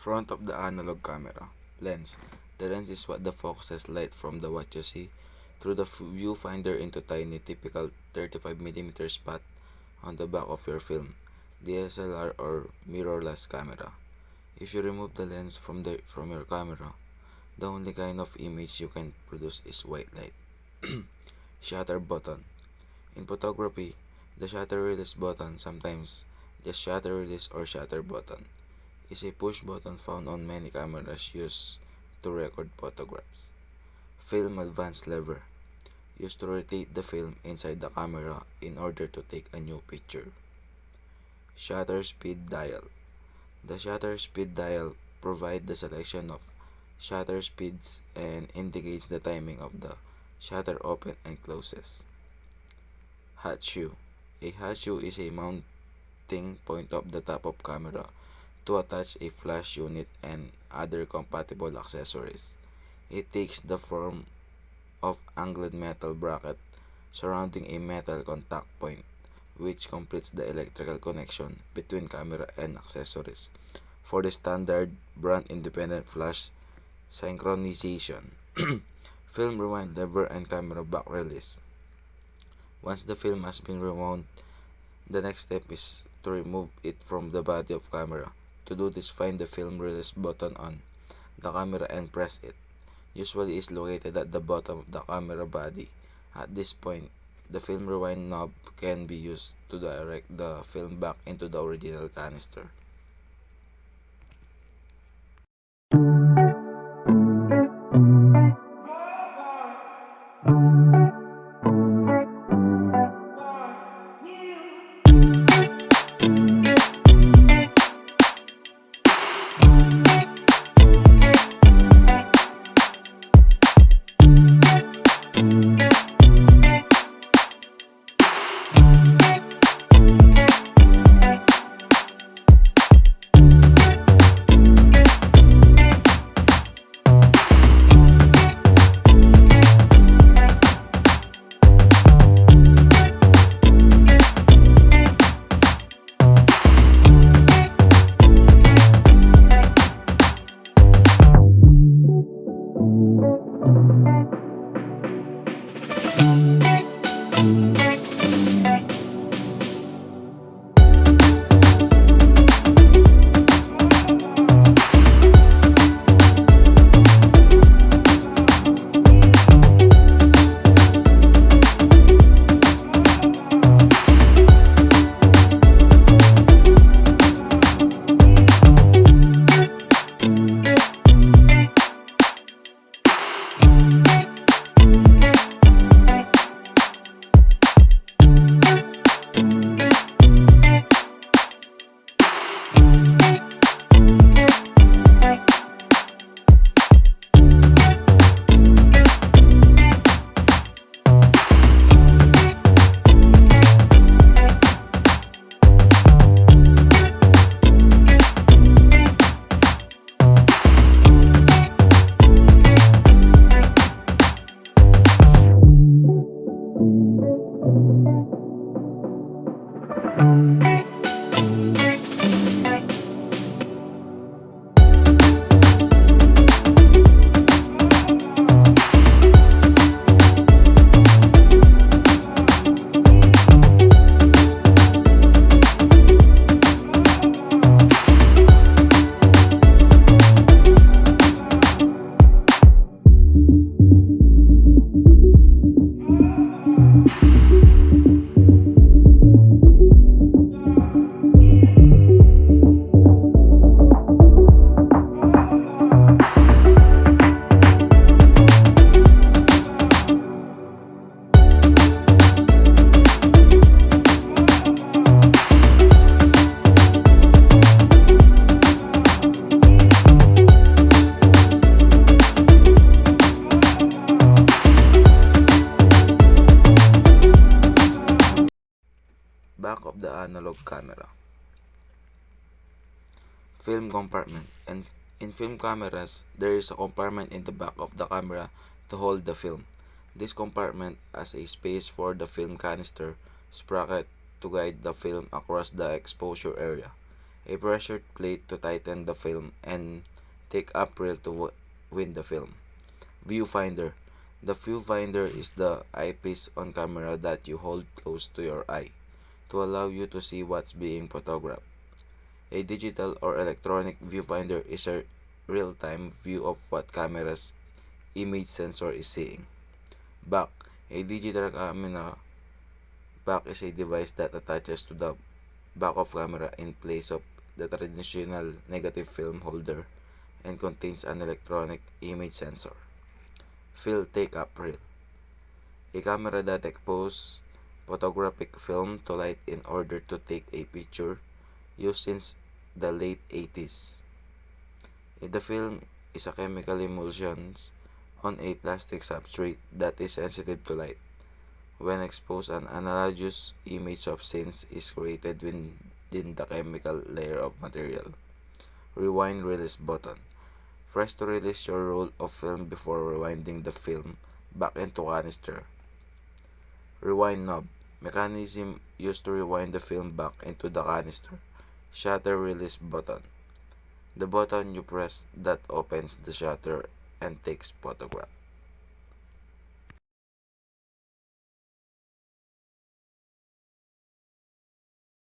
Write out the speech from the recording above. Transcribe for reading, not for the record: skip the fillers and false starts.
Front of the analog camera. Lens. The lens is what the focuses light from the what you see through the viewfinder into tiny typical 35mm spot on the back of your film, DSLR or mirrorless camera. If you remove the lens from your camera, the only kind of image you can produce is white light. Shutter button. In photography, the shutter release button, sometimes just shutter release or shutter button, is a push button found on many cameras used to record photographs. Film advance lever, used to rotate the film inside the camera in order to take a new picture. Shutter speed dial. The shutter speed dial provides the selection of shutter speeds and indicates the timing of the shutter open and closes. Hot shoe. A hot shoe is a mounting point of the top of camera to attach a flash unit and other compatible accessories. It takes the form of angled metal bracket surrounding a metal contact point, which completes the electrical connection between camera and accessories for the standard brand independent flash synchronization. Film rewind lever and camera back release. Once the film has been rewound, the next step is to remove it from the body of camera. To do this, find the film release button on the camera and press it. Usually is located at the bottom of the camera body. At this point, the film rewind knob can be used to direct the film back into the original canister. Back of the analog camera. Film compartment. And in film cameras, there is a compartment in the back of the camera to hold the film. This compartment has a space for the film canister sprocket to guide the film across the exposure area, A pressure plate to tighten the film, and take up reel to win the film. Viewfinder. The viewfinder is the eyepiece on camera that you hold close to your eye to allow you to see what's being photographed. A digital or electronic viewfinder is a real-time view of what camera's image sensor is seeing. Back. A digital camera back is a device that attaches to the back of camera in place of the traditional negative film holder and contains an electronic image sensor. Fill take-up reel. A camera that exposes photographic film to light in order to take a picture, used since the late 80s. The film is a chemical emulsion on a plastic substrate that is sensitive to light. When exposed, an analogous image of scenes is created within the chemical layer of material. Rewind release button. Press to release your roll of film before rewinding the film back into canister. Rewind knob. Mechanism used to rewind the film back into the canister. Shutter release button. The button you press that opens the shutter and takes photograph.